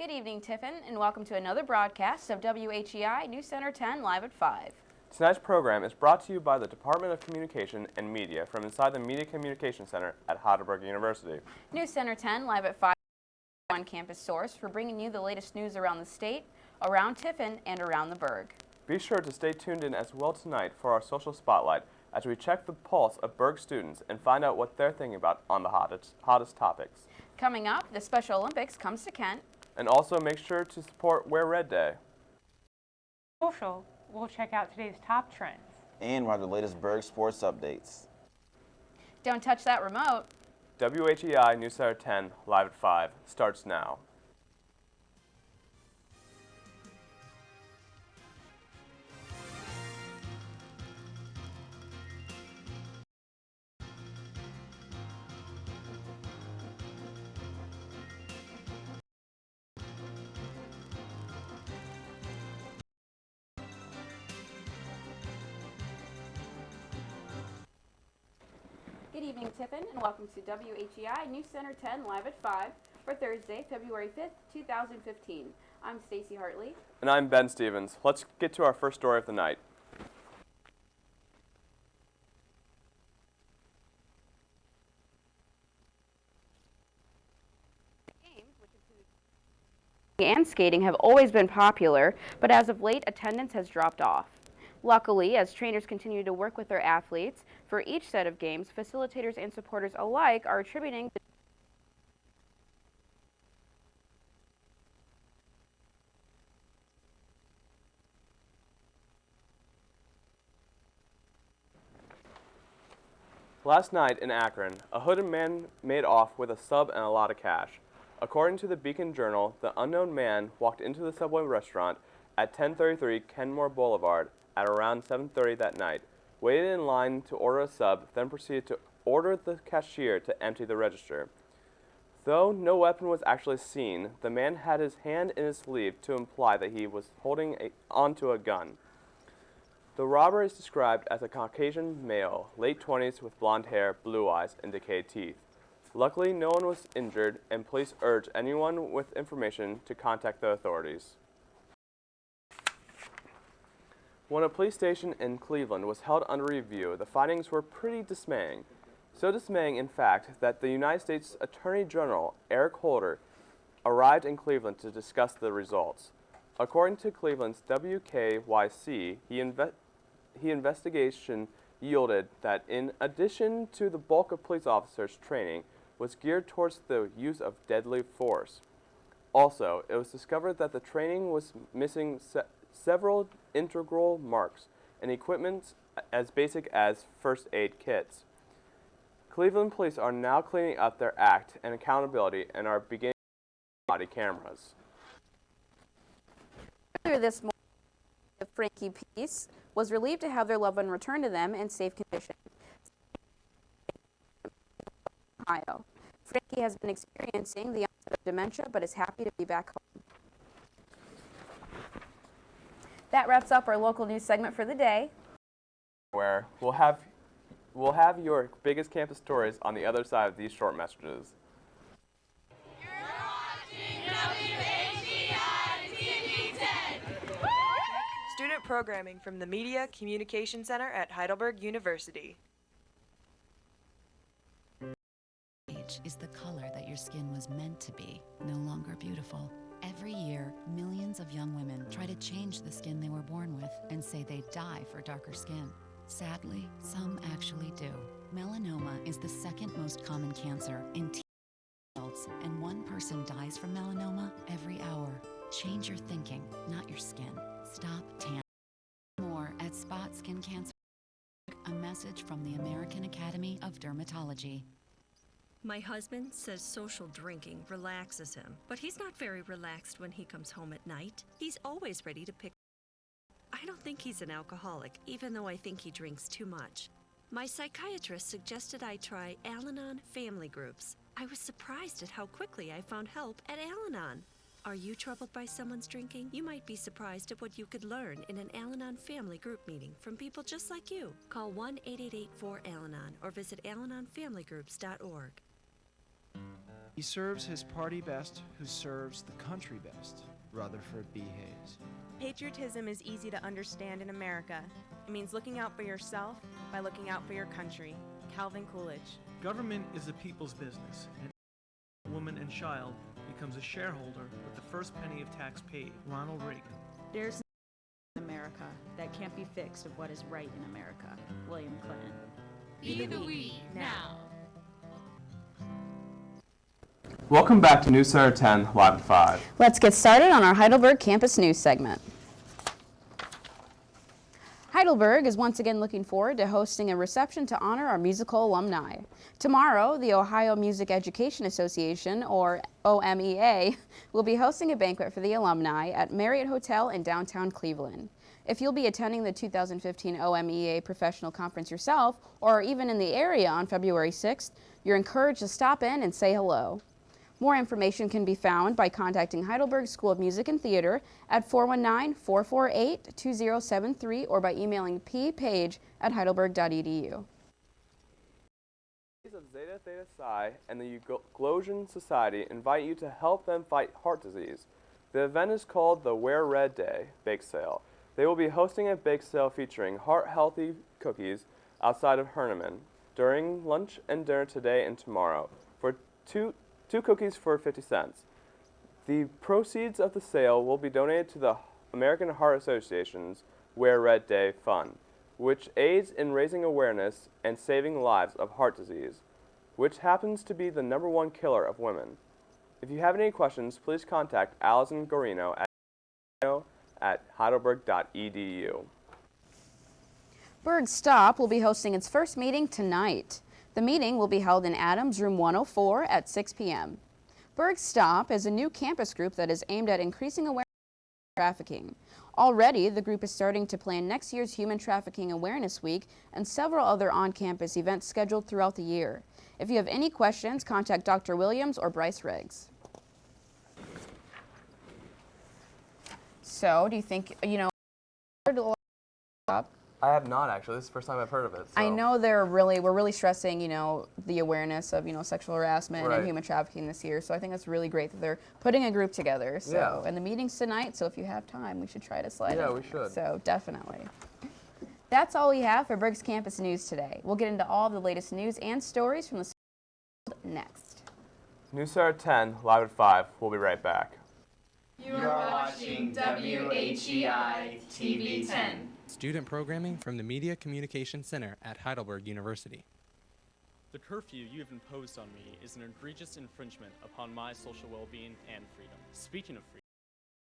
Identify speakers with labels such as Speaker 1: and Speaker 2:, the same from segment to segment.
Speaker 1: Good evening, Tiffin, and welcome to another broadcast of WHEI News Center 10 Live at 5.
Speaker 2: Tonight's program is brought to you by the Department of Communication and Media from inside the Media Communication Center at Heidelberg University.
Speaker 1: News Center 10 Live at 5 is on-campus source for bringing you the latest news around the state, around Tiffin, and around the Berg.
Speaker 2: Be sure to stay tuned in as well tonight for our social spotlight as we check the pulse of Berg students and find out what they're thinking about on the hottest topics.
Speaker 1: Coming up, the Special Olympics comes to Kent.
Speaker 2: And also make sure to support Wear Red Day.
Speaker 3: Social, we'll check out today's top trends.
Speaker 4: And we'll have the latest Berg sports updates.
Speaker 1: Don't touch that remote.
Speaker 2: WHEI News Center 10 Live at 5 starts now.
Speaker 1: Good evening, Tiffin, and welcome to WHEI News Center 10 Live at 5 for Thursday, February 5th, 2015. I'm Stacy Hartley.
Speaker 2: And I'm Ben Stevens. Let's get to our first story of the night.
Speaker 1: And skating have always been popular, but as of late, attendance has dropped off. Luckily, as trainers continue to work with their athletes, for each set of games, facilitators and supporters alike are attributing
Speaker 2: Last night in Akron, a hooded man made off with a sub and a lot of cash. According to the Beacon Journal, the unknown man walked into the Subway restaurant at 1033 Kenmore Boulevard at around 7:30 that night, waited in line to order a sub, then proceeded to order the cashier to empty the register. Though no weapon was actually seen, the man had his hand in his sleeve to imply that he was holding onto a gun. The robber is described as a Caucasian male, late 20s with blonde hair, blue eyes, and decayed teeth. Luckily, no one was injured, and police urge anyone with information to contact the authorities. When a police station in Cleveland was held under review, the findings were pretty dismaying. So dismaying, in fact, that the United States Attorney General, Eric Holder, arrived in Cleveland to discuss the results. According to Cleveland's WKYC, the investigation yielded that in addition to the bulk of police officers' training was geared towards the use of deadly force. Also, it was discovered that the training was missing several integral marks and equipment as basic as first aid kits. Cleveland police are now cleaning up their act and accountability and are beginning body cameras.
Speaker 1: Earlier this morning, the Frankie piece was relieved to have their loved one returned to them in safe condition. Ohio. Frankie has been experiencing the onset of dementia, but is happy to be back home. That wraps up our local news segment for the day.
Speaker 2: Where we'll have your biggest campus stories on the other side of these short messages.
Speaker 5: You're watching WHEI TV 10.
Speaker 6: Student programming from the Media Communication Center at Heidelberg University.
Speaker 7: Age is the color that your skin was meant to be, no longer beautiful. Every year, millions of young women try to change the skin they were born with and say they die for darker skin. Sadly, some actually do. Melanoma is the second most common cancer in adults, and one person dies from melanoma every hour. Change your thinking, not your skin. Stop tanning. More at Spot Skin Cancer. A message from the American Academy of Dermatology.
Speaker 8: My husband says social drinking relaxes him, but he's not very relaxed when he comes home at night. He's always ready to pick. I don't think he's an alcoholic, even though I think he drinks too much. My psychiatrist suggested I try Al-Anon family groups. I was surprised at how quickly I found help at Al-Anon. Are you troubled by someone's drinking? You might be surprised at what you could learn in an Al-Anon family group meeting from people just like you. Call 1-888-4-AL-ANON or visit alanonfamilygroups.org.
Speaker 9: He serves his party best who serves the country best. Rutherford B. Hayes.
Speaker 10: Patriotism is easy to understand in America. It means looking out for yourself by looking out for your country. Calvin Coolidge.
Speaker 11: Government is the people's business, and every woman and child becomes a shareholder with the first penny of tax paid. Ronald Reagan.
Speaker 12: There's nothing in America that can't be fixed of what is right in America. William Clinton.
Speaker 5: Be the we now.
Speaker 2: Welcome back to News Center 10 Live at 5.
Speaker 1: Let's get started on our Heidelberg Campus News segment. Heidelberg is once again looking forward to hosting a reception to honor our musical alumni. Tomorrow, the Ohio Music Education Association, or OMEA, will be hosting a banquet for the alumni at Marriott Hotel in downtown Cleveland. If you'll be attending the 2015 OMEA Professional Conference yourself, or even in the area on February 6th, you're encouraged to stop in and say hello. More information can be found by contacting Heidelberg School of Music and Theater at 419-448-2073 or by emailing ppage@heidelberg.edu.
Speaker 2: Of Zeta Theta Psi and the Euglosian Society invite you to help them fight heart disease. The event is called the Wear Red Day Bake Sale. They will be hosting a bake sale featuring heart-healthy cookies outside of Herneman during lunch and dinner today and tomorrow for two cookies for 50 cents. The proceeds of the sale will be donated to the American Heart Association's Wear Red Day Fund, which aids in raising awareness and saving lives of heart disease, which happens to be the #1 killer of women. If you have any questions, please contact Allison Gorino at heidelberg.edu.
Speaker 1: Berg Stop will be hosting its first meeting tonight. The meeting will be held in Adams Room 104 at 6 p.m. Berg Stop is a new campus group that is aimed at increasing awareness of trafficking. Already, the group is starting to plan next year's Human Trafficking Awareness Week and several other on-campus events scheduled throughout the year. If you have any questions, contact Dr. Williams or Bryce Riggs. So, do you think,
Speaker 2: I have not actually. This is the first time I've heard of it. So.
Speaker 1: I know we're really stressing, the awareness of, sexual harassment and human trafficking this year. So I think it's really great that they're putting a group together. So,
Speaker 2: yeah.
Speaker 1: And the meeting's tonight, so if you have time, we should try to slide in.
Speaker 2: Yeah, we should.
Speaker 1: So definitely. That's all we have for Berg's Campus News today. We'll get into all the latest news and stories from the world next.
Speaker 2: News Center 10 Live at 5. We'll be right back.
Speaker 5: You are watching WHEI TV 10.
Speaker 13: Student programming from the Media Communication Center at Heidelberg University.
Speaker 14: The curfew you have imposed on me is an egregious infringement upon my social well-being and freedom. Speaking of freedom,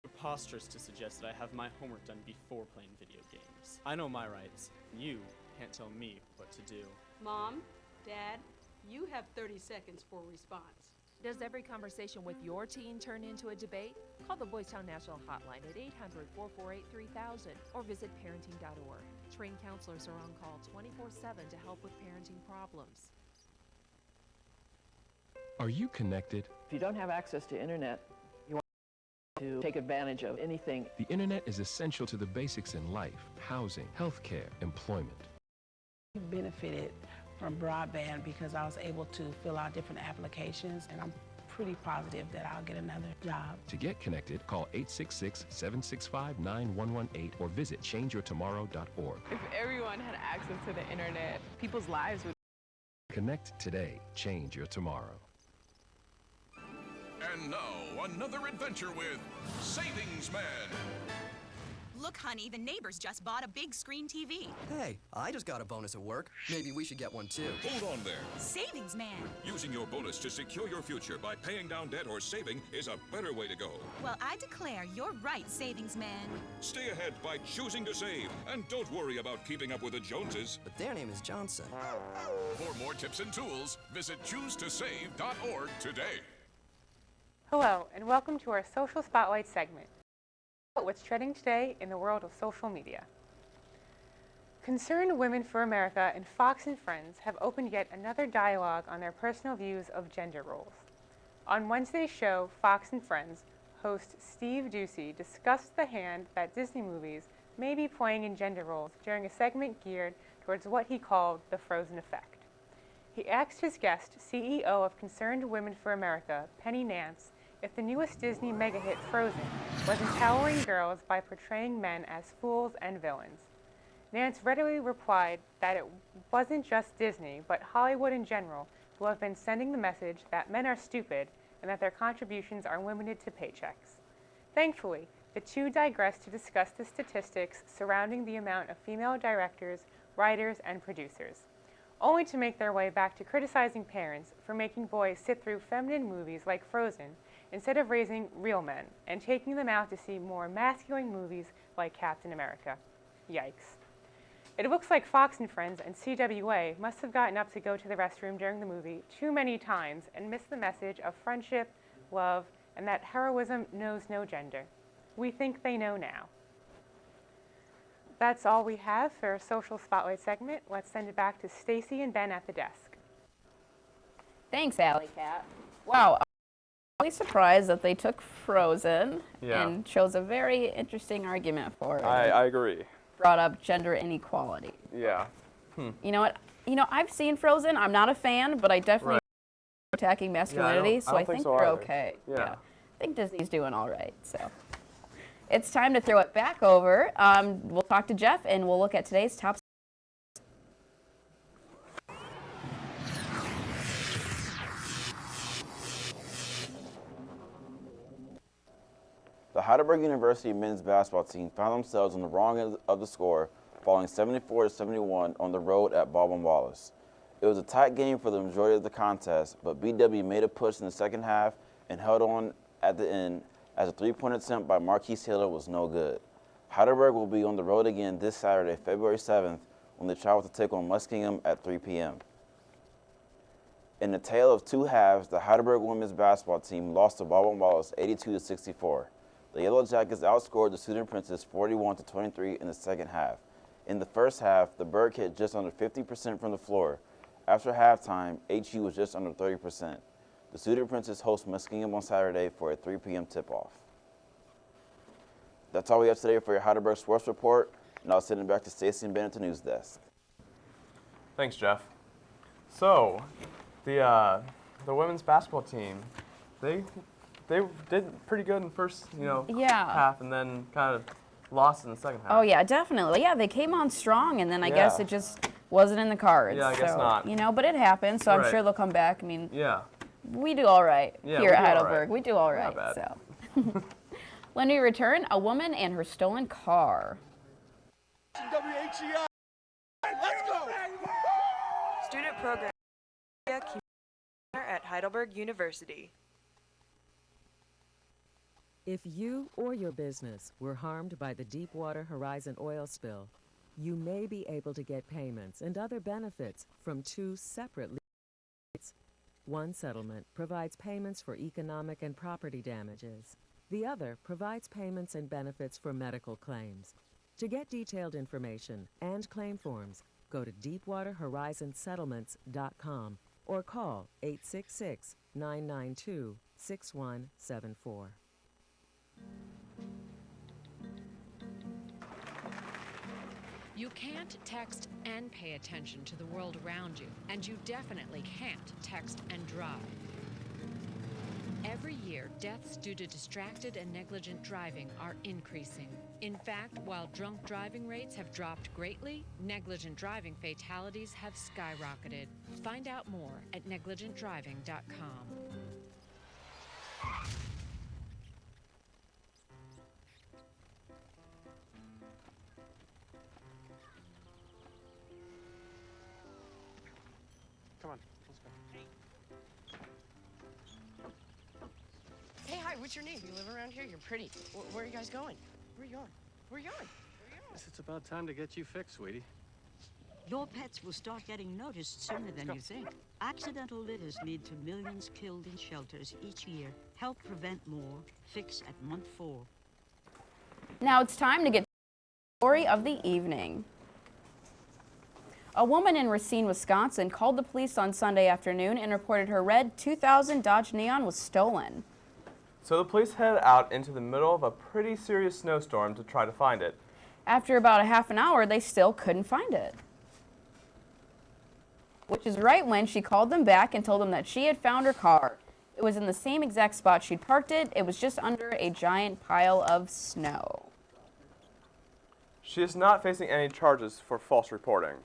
Speaker 14: it's preposterous to suggest that I have my homework done before playing video games. I know my rights. You can't tell me what to do.
Speaker 15: Mom, Dad, you have 30 seconds for response.
Speaker 16: Does every conversation with your teen turn into a debate? Call the Boys Town National Hotline at 800-448-3000 or visit parenting.org. Trained counselors are on call 24/7 to help with parenting problems.
Speaker 17: Are you connected?
Speaker 18: If you don't have access to internet, you want to take advantage of anything.
Speaker 17: The internet is essential to the basics in life: housing, healthcare, employment.
Speaker 19: I benefited from broadband because I was able to fill out different applications, and I'm pretty positive that I'll get another job.
Speaker 17: To get connected, call 866-765-9118 or visit changeyourtomorrow.org.
Speaker 20: If everyone had access to the internet, people's lives would...
Speaker 17: Connect today. Change your tomorrow.
Speaker 21: And now, another adventure with Savings Man.
Speaker 22: Look, honey, the neighbors just bought a big screen TV.
Speaker 23: Hey, I just got a bonus at work. Maybe we should get one too.
Speaker 21: Hold on there.
Speaker 22: Savings Man.
Speaker 21: Using your bonus to secure your future by paying down debt or saving is a better way to go.
Speaker 22: Well, I declare you're right, Savings Man.
Speaker 21: Stay ahead by choosing to save. And don't worry about keeping up with the Joneses.
Speaker 23: But their name is Johnson.
Speaker 21: For more tips and tools, visit choosetosave.org today.
Speaker 3: Hello, and welcome to our Social Spotlight segment. What's trending today in the world of social media. Concerned Women for America and Fox and Friends have opened yet another dialogue on their personal views of gender roles. On Wednesday's show, Fox and Friends, host Steve Doocy discussed the hand that Disney movies may be playing in gender roles during a segment geared towards what he called the Frozen effect. He asked his guest, CEO of Concerned Women for America, Penny Nance, if the newest Disney mega hit Frozen was empowering girls by portraying men as fools and villains. Nance readily replied that it wasn't just Disney, but Hollywood in general, who have been sending the message that men are stupid and that their contributions are limited to paychecks. Thankfully, the two digressed to discuss the statistics surrounding the amount of female directors, writers, and producers, only to make their way back to criticizing parents for making boys sit through feminine movies like Frozen instead of raising real men and taking them out to see more masculine movies like Captain America. Yikes. It looks like Fox and Friends and CWA must have gotten up to go to the restroom during the movie too many times and missed the message of friendship, love, and that heroism knows no gender. We think they know now. That's all we have for our Social Spotlight segment. Let's send it back to Stacy and Ben at the desk.
Speaker 1: Thanks, Alley Cat. Wow, I'm really surprised that they took Frozen and chose a very interesting argument for it.
Speaker 2: I agree.
Speaker 1: Brought up gender inequality.
Speaker 2: Yeah.
Speaker 1: You know what? I've seen Frozen. I'm not a fan, but I definitely attacking masculinity, so I think they're okay.
Speaker 2: Yeah.
Speaker 1: I think Disney's doing all right. So it's time to throw it back over. We'll talk to Jeff, and we'll look at today's top.
Speaker 4: The Heidelberg University men's basketball team found themselves on the wrong end of the score, falling 74-71 on the road at Baldwin Wallace. It was a tight game for the majority of the contest, but BW made a push in the second half and held on at the end as a three-point attempt by Marquise Hiller was no good. Heidelberg will be on the road again this Saturday, February 7th, when they travel to take on Muskingum at 3 p.m. In the tale of two halves, the Heidelberg women's basketball team lost to Baldwin Wallace 82-64. The Yellow Jackets outscored the Student Princes 41-23 in the second half. In the first half, the Berg hit just under 50% from the floor. After halftime, HU was just under 30%. The Student Princes host Muskingum on Saturday for a 3 p.m. tip-off. That's all we have today for your Heidelberg Sports Report, and I'll send it back to Stacy and Ben at the news desk.
Speaker 2: Thanks, Jeff. So, the women's basketball team, they did pretty good in the first, half, and then kind of lost in the second half.
Speaker 1: Oh yeah, definitely. Yeah, they came on strong, and then I guess it just wasn't in the cards.
Speaker 2: Yeah, I guess not.
Speaker 1: But it happened, so I'm sure they'll come back. I mean, we do all right here
Speaker 2: we
Speaker 1: at
Speaker 2: do
Speaker 1: Heidelberg.
Speaker 2: all right.
Speaker 1: We do all right.
Speaker 2: Not bad.
Speaker 1: So, when we return, a woman and her stolen car.
Speaker 5: WHEI. Let's go.
Speaker 6: Student program at Heidelberg University.
Speaker 7: If you or your business were harmed by the Deepwater Horizon oil spill, you may be able to get payments and other benefits from two separate legal settlements. One settlement provides payments for economic and property damages. The other provides payments and benefits for medical claims. To get detailed information and claim forms, go to deepwaterhorizonsettlements.com or call 866-992-6174.
Speaker 24: You can't text and pay attention to the world around you, and you definitely can't text and drive. Every year, deaths due to distracted and negligent driving are increasing. In fact, while drunk driving rates have dropped greatly, negligent driving fatalities have skyrocketed. Find out more at negligentdriving.com.
Speaker 11: Come on, let's go.
Speaker 25: Hey, hi, what's your name? You live around here? You're pretty. Where are you guys going? Where are you going? Where are you going?
Speaker 11: Guess it's about time to get you fixed, sweetie.
Speaker 26: Your pets will start getting noticed sooner than you think. Accidental litters lead to millions killed in shelters each year. Help prevent more. Fix at month 4.
Speaker 1: Now it's time to get to the story of the evening. A woman in Racine, Wisconsin called the police on Sunday afternoon and reported her red 2000 Dodge Neon was stolen.
Speaker 2: So the police headed out into the middle of a pretty serious snowstorm to try to find it.
Speaker 1: After about a half an hour, they still couldn't find it. which is right when she called them back and told them that she had found her car. It was in the same exact spot she'd parked it. It was just under a giant pile of snow.
Speaker 2: She is not facing any charges for false reporting.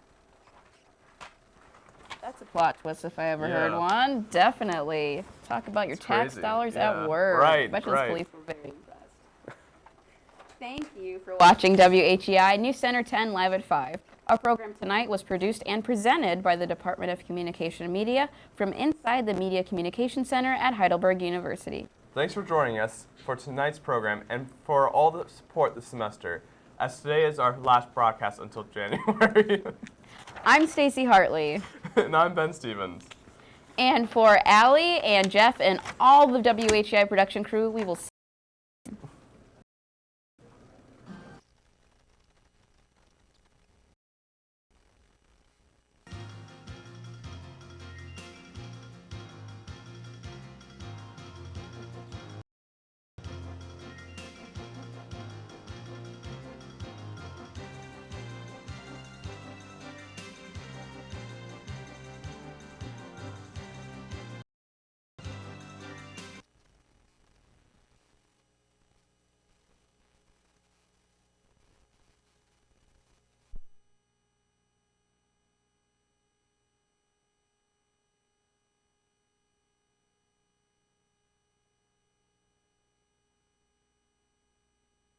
Speaker 1: That's a plot twist if I ever heard one. Definitely. Talk about your tax dollars at work.
Speaker 2: Right,
Speaker 1: Bet you
Speaker 2: right.
Speaker 1: the police were very impressed. Thank you for watching WHEI News Center 10 Live at 5. Our program tonight was produced and presented by the Department of Communication and Media from inside the Media Communication Center at Heidelberg University.
Speaker 2: Thanks for joining us for tonight's program and for all the support this semester, as today is our last broadcast until January.
Speaker 1: I'm Stacy Hartley.
Speaker 2: And I'm Ben Stevens.
Speaker 1: And for Allie and Jeff and all the WHEI production crew, we will see